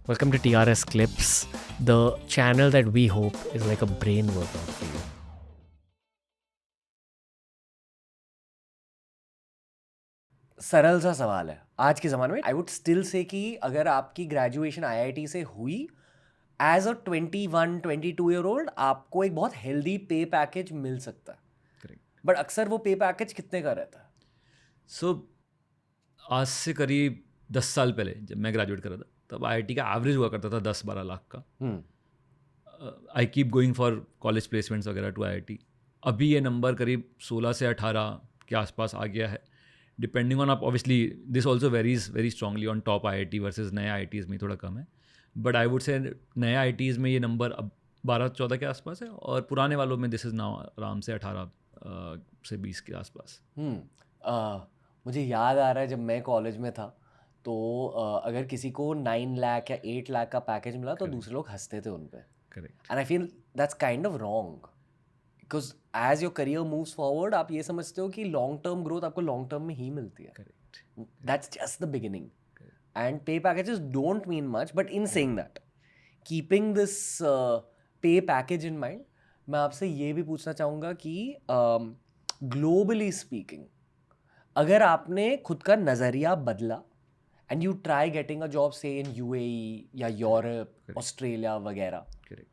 Welcome to TRS Clips, the channel that we hope is like a brain workout for you. सरल सा सवाल है आज के ज़माने में। आई वुड स्टिल से कि अगर आपकी ग्रेजुएशन आईआईटी से हुई, एज अ 21-22 ईयर ओल्ड आपको एक बहुत हेल्दी पे पैकेज मिल सकता है। करेक्ट। बट अक्सर वो पे पैकेज कितने का रहता है? सो आज से करीब 10 साल पहले जब मैं ग्रेजुएट कर रहा था तब आईआईटी का एवरेज हुआ करता था 10-12 लाख का। I keep going for college placements वगैरह टू आईआईटी। अभी ये नंबर करीब 16 से 18 के आसपास आ गया है, डिपेंडिंग ऑन आप obviously this also varies very strongly on top IIT versus नए आईआईटीज़ में थोड़ा कम है, बट आई वुड से नए आईआईटीज़ में ये नंबर अब 12-14 के आसपास है और पुराने वालों में दिस इज़ नाउ आराम से 18 से 20 के आसपास। मुझे याद आ रहा है जब मैं कॉलेज में था तो अगर किसी को 9 लाख या 8 लाख का पैकेज मिला तो दूसरे लोग हंसते थे उन पे। Correct. And I feel that's kind of wrong, because as your career moves forward आप ये समझते हो कि लॉन्ग टर्म ग्रोथ आपको लॉन्ग टर्म में ही मिलती है। Correct. That's just the beginning. And pay packages don't mean much, but in saying that, keeping this pay package in mind, मैं आपसे ये भी पूछना चाहूँगा कि ग्लोबली स्पीकिंग अगर आपने खुद का नज़रिया बदला and you try getting a job से इन यूएई या यूरोप ऑस्ट्रेलिया वगैरह, करेक्ट।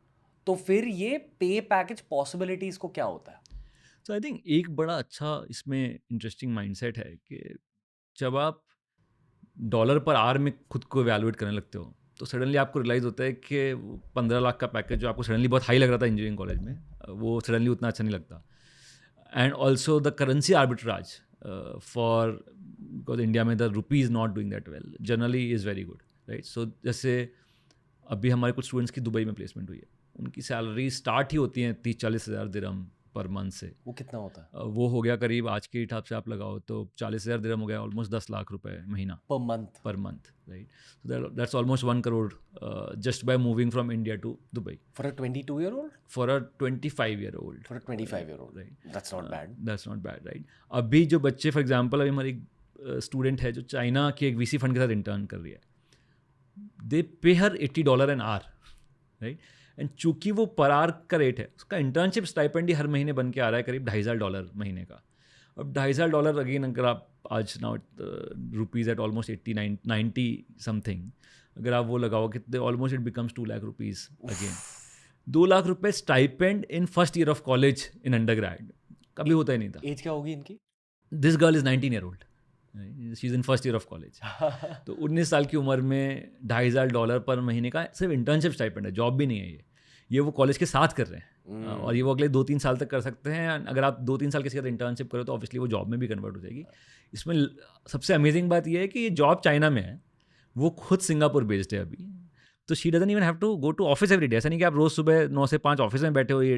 तो फिर ये पे पैकेज पॉसिबिलिटीज़ को क्या होता है? सो आई थिंक एक बड़ा अच्छा इसमें इंटरेस्टिंग माइंडसेट है कि जब आप डॉलर पर आवर में खुद को वैल्यूएट करने लगते हो तो सडनली आपको रियलाइज़ होता है कि 15 लाख का पैकेज जो आपको सडनली बहुत हाई लग रहा था इंजीनियरिंग कॉलेज में, वो सडनली उतना अच्छा नहीं लगता। And also the currency arbitrage for, because India में the rupee is not doing that well generally is very good, right. So जैसे अभी हमारे कुछ स्टूडेंट्स की दुबई में प्लेसमेंट हुई है, उनकी सैलरी स्टार्ट ही होती है 30-40 हज़ार दिरहम पर मंथ से। वो कितना होता है वो हो गया करीब आज के हिसाब से आप लगाओ तो 40,000 दिरहम हो गया, ऑलमोस्ट 10 लाख रुपए महीना per month? per month, right? So that's almost 1 crore just by moving from India to Dubai For a 22-year-old? for a 25-year-old. For a 25-year-old, Right. that's not bad. That's not bad, right? अभी जो बच्चे for example अभी हमारी student है जो China के एक VC fund के साथ इंटर्न कर रही है, दे पे हर $80 an hour, राइट। एंड चूंकि वो पर आवर का रेट है, उसका इंटर्नशिप स्टाइपेंड ही हर महीने बन के आ रहा है करीब $2,500 महीने का। अब $2,500 अगेन अगर आप आज now rupees at almost 80-90 something, अगर आप वो लगाओ कितने, almost it becomes 2 lakh rupees again. 2 lakh रुपए stipend in first year of college in undergrad कभी होता ही नहीं था। एज क्या होगी इनकी? This girl is 19-year-old, she is in first year of college. तो 19 साल की उम्र में $2,500 पर महीने का सिर्फ इंटर्नशिप स्टाइपेंड है, जॉब भी नहीं है ये वो कॉलेज के साथ कर रहे हैं। और ये वो अगले 2-3 साल तक कर सकते हैं। अगर आप 2-3 साल किसी का इंटर्नशिप करो तो ऑब्वियसली वो जॉब में भी कन्वर्ट हो जाएगी। इसमें सबसे अमेजिंग बात ये है कि ये जॉब चाइना में है, वो खुद सिंगापुर बेस्ड है अभी, तो she doesn't even have to go to office every day. ऐसा नहीं कि आप रोज़ सुबह 9 से 5 ऑफिस में बैठे हो ये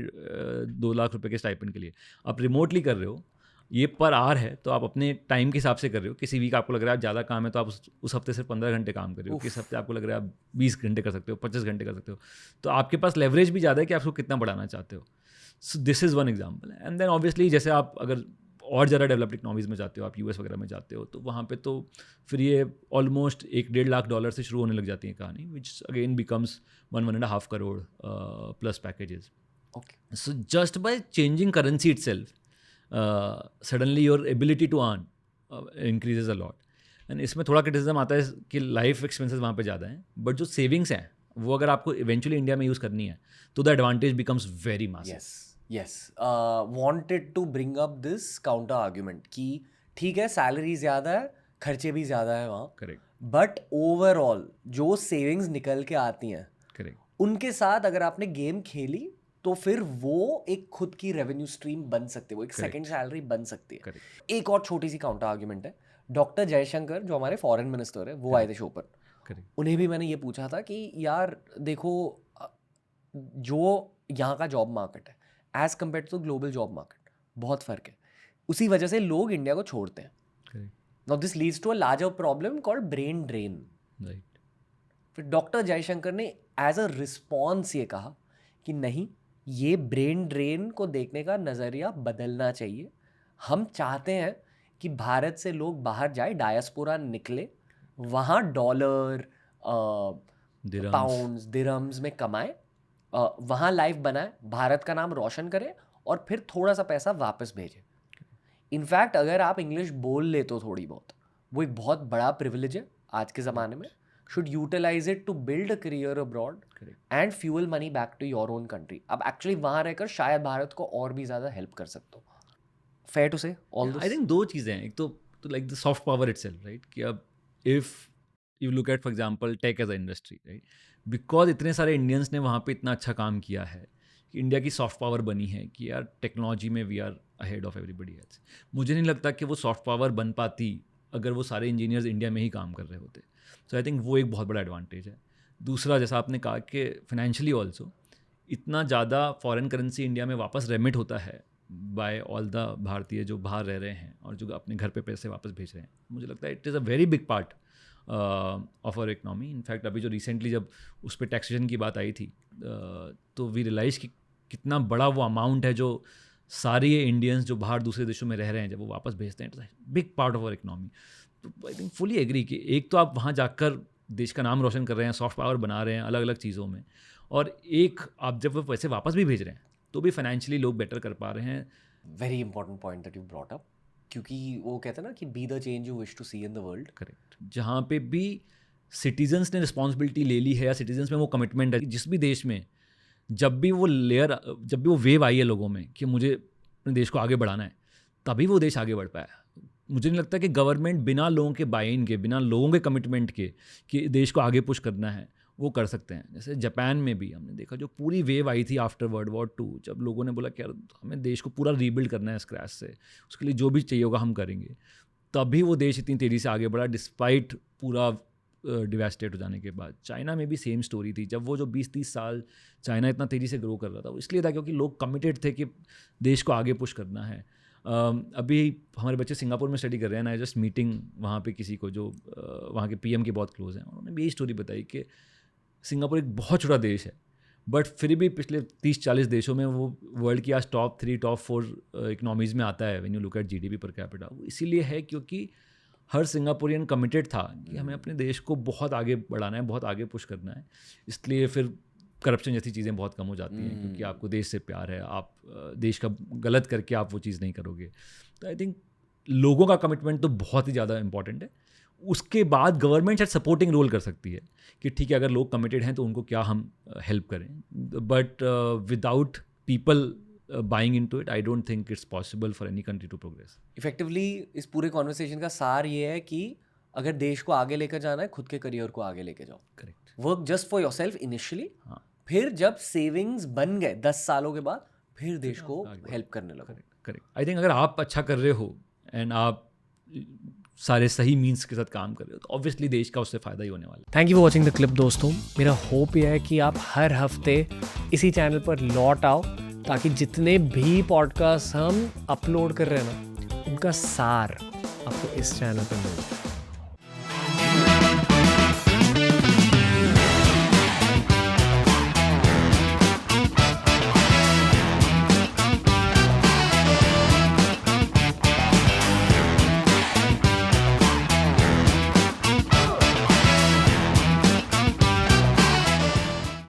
2 लाख रुपए के स्टाइपेंड के लिए, आप रिमोटली कर रहे हो। ये पर आवर है तो आप अपने टाइम के हिसाब से कर रहे हो। किसी वीक आपको लग रहा है ज़्यादा काम है तो आप उस हफ्ते सिर्फ 15 घंटे काम कर रहे हो, किस हफ्ते आपको लग रहा है आप 20 घंटे कर सकते हो, 25 घंटे कर सकते हो। तो आपके पास लेवरेज भी ज़्यादा है कि आप उसको कितना बढ़ाना चाहते हो। So this is one example. And then obviously जैसे आप अगर और ज़्यादा डेवलप्ड इकनॉमीज़ में जाते हो, आप यूएस वगैरह में जाते हो, तो वहाँ पे तो फिर ये ऑलमोस्ट $1-1.5 से शुरू होने लग जाती है कहानी, which again becomes 1-1.5 crore plus packages. Okay. So just by changing currency itself, suddenly your ability to earn increases a lot. And इसमें थोड़ा क्रिटिसिज्म आता है कि लाइफ एक्सपेंसेस वहाँ पे ज़्यादा हैं, बट जो सेविंग्स हैं वो अगर आपको इवेंचुअली इंडिया में यूज़ करनी है तो the advantage becomes very massive. Yes. Wanted to bring up this counter argument कि ठीक है सैलरी ज़्यादा है, खर्चे भी ज़्यादा है वहाँ, करेक्ट। बट ओवरऑल जो सेविंग्स निकल के आती हैं करेक्ट। उनके साथ अगर आपने गेम खेली तो फिर वो एक खुद की रेवेन्यू स्ट्रीम बन सकती है, वो एक सेकंड सैलरी बन सकती है। करेक्ट। एक और छोटी सी काउंटर आर्ग्यूमेंट है, डॉक्टर जयशंकर जो हमारे फॉरेन मिनिस्टर है वो आए थे शो पर। करेक्ट। उन्हें भी मैंने ये पूछा था कि यार देखो जो यहाँ का जॉब मार्केट है as compared to global job market बहुत फ़र्क है, उसी वजह से लोग इंडिया को छोड़ते हैं। Correct. Now this leads to a larger problem called brain drain. Right. फिर डॉक्टर जयशंकर ने एज अ रिस्पॉन्स ये कहा कि नहीं, ये ब्रेन ड्रेन को देखने का नज़रिया बदलना चाहिए। हम चाहते हैं कि भारत से लोग बाहर जाए, डायस्पोरा निकले, वहाँ डॉलर Dirhams. पाउंड्स दिरहम्स में कमाए, वहाँ लाइफ बनाए, भारत का नाम रोशन करे और फिर थोड़ा सा पैसा वापस भेजे। इनफैक्ट अगर आप इंग्लिश बोल ले तो थोड़ी बहुत, वो एक बहुत बड़ा प्रिविलेज है आज के ज़माने में। Should utilize it to build a career abroad and fuel money back to your own country. अब एक्चुअली वहाँ रहकर शायद भारत को और भी ज़्यादा हेल्प कर सकते हो। Fair to say all I think दो चीज़ें हैं, एक तो like the soft power itself, right, कि अब if you look at for example tech as a industry, right, because इतने सारे इंडियंस ने वहाँ पे इतना अच्छा काम किया है कि इंडिया की सॉफ्ट पावर बनी है कि यार टेक्नोलॉजी में we are ahead of everybody else. मुझे नहीं लगता कि वो सॉफ्ट पावर बन पाती अगर वो सारे इंजीनियर्स इंडिया में ही काम कर रहे होते। सो आई थिंक वो एक बहुत बड़ा एडवांटेज है। दूसरा, जैसा आपने कहा कि फाइनेंशियली ऑल्सो इतना ज़्यादा फॉरेन करेंसी इंडिया में वापस रेमिट होता है बाय ऑल द भारतीय जो बाहर रह रहे हैं और जो अपने घर पे पैसे वापस भेज रहे हैं। मुझे लगता है it is a very big part of our economy. In fact अभी जो रिसेंटली जब उस पर टैक्सेशन की बात आई थी तो वी रियलाइज कि कितना बड़ा वो अमाउंट है जो सारे इंडियंस जो बाहर दूसरे देशों में रह रहे हैं जब वो वापस भेजते हैं, big part of our economy. तो आई थिंक फुली एग्री कि एक तो आप वहाँ जाकर देश का नाम रोशन कर रहे हैं, सॉफ्ट पावर बना रहे हैं अलग अलग चीज़ों में, और एक आप जब वो पैसे वापस भी भेज रहे हैं तो भी फाइनेंशियली लोग बेटर कर पा रहे हैं। Very important point that you brought up, क्योंकि वो कहते हैं ना कि be the change you wish to see in the world. Correct, जहाँ पे भी सिटीजन्स ने रिस्पॉन्सिबिलिटी ले ली है या सिटीजन्स में वो कमिटमेंट है, जिस भी देश में जब भी वो वेव आई है लोगों में कि मुझे अपने देश को आगे बढ़ाना है, तभी वो देश आगे बढ़ पाया। मुझे नहीं लगता कि गवर्नमेंट बिना लोगों के बाय इन के, बिना लोगों के कमिटमेंट के कि देश को आगे पुश करना है, वो कर सकते हैं। जैसे जापान में भी हमने देखा जो पूरी वेव आई थी आफ्टर वर्ल्ड वॉर 2, जब लोगों ने बोला कि यार हमें देश को पूरा रीबिल्ड करना है स्क्रैच से, उसके लिए जो भी चाहिए होगा हम करेंगे, तभी वो देश इतनी तेज़ी से आगे बढ़ा डिस्पाइट पूरा डिवास्टेट हो जाने के बाद। चाइना में भी सेम स्टोरी थी, जब वो जो 20-30 साल चाइना इतना तेज़ी से ग्रो कर रहा था, वो इसलिए था क्योंकि लोग कमिटेड थे कि देश को आगे पुश करना है। अभी हमारे बच्चे सिंगापुर में स्टडी कर रहे हैं ना, जस्ट मीटिंग वहाँ पे किसी को जो वहाँ के पीएम के बहुत क्लोज हैं, उन्होंने भी यही स्टोरी बताई कि सिंगापुर एक बहुत छोटा देश है बट फिर भी पिछले 30-40 देशों में वो वर्ल्ड की आज टॉप 3 टॉप 4 इकनॉमीज़ में आता है when you look eight GDP per capita. वो इसीलिए है क्योंकि हर सिंगापुरियन कमिटेड था कि हमें अपने देश को बहुत आगे बढ़ाना है, बहुत आगे पुश करना है। इसलिए फिर करप्शन जैसी चीज़ें बहुत कम हो जाती हैं क्योंकि आपको देश से प्यार है, आप देश का गलत करके आप वो चीज़ नहीं करोगे। तो आई थिंक लोगों का कमिटमेंट तो बहुत ही ज़्यादा इंपॉर्टेंट है। उसके बाद गवर्नमेंट शायद सपोर्टिंग रोल कर सकती है कि ठीक है अगर लोग कमिटेड हैं तो उनको क्या हम हेल्प करें, but without people buying into it I don't think it's possible for any country to progress. Effectively इस पूरे कॉन्वर्सेशन का सार ये है कि अगर देश को आगे लेकर जाना है, खुद के करियर को आगे लेके जाओ। Correct, work just for your self initially, हाँ, फिर जब सेविंग्स बन गए 10 सालों के बाद, फिर देश को हेल्प करने लगो। करेक्ट। आई थिंक अगर आप अच्छा कर रहे हो एंड आप सारे सही मीन्स के साथ काम कर रहे हो तो ऑब्वियसली देश का उससे फ़ायदा ही होने वाला है। Thank you for watching the clip दोस्तों। मेरा होप यह है कि आप हर हफ्ते इसी चैनल पर लौट आओ ताकि जितने भी पॉडकास्ट हम अपलोड कर रहे हैं ना, उनका सार आपको इस चैनल पर मिल जाए।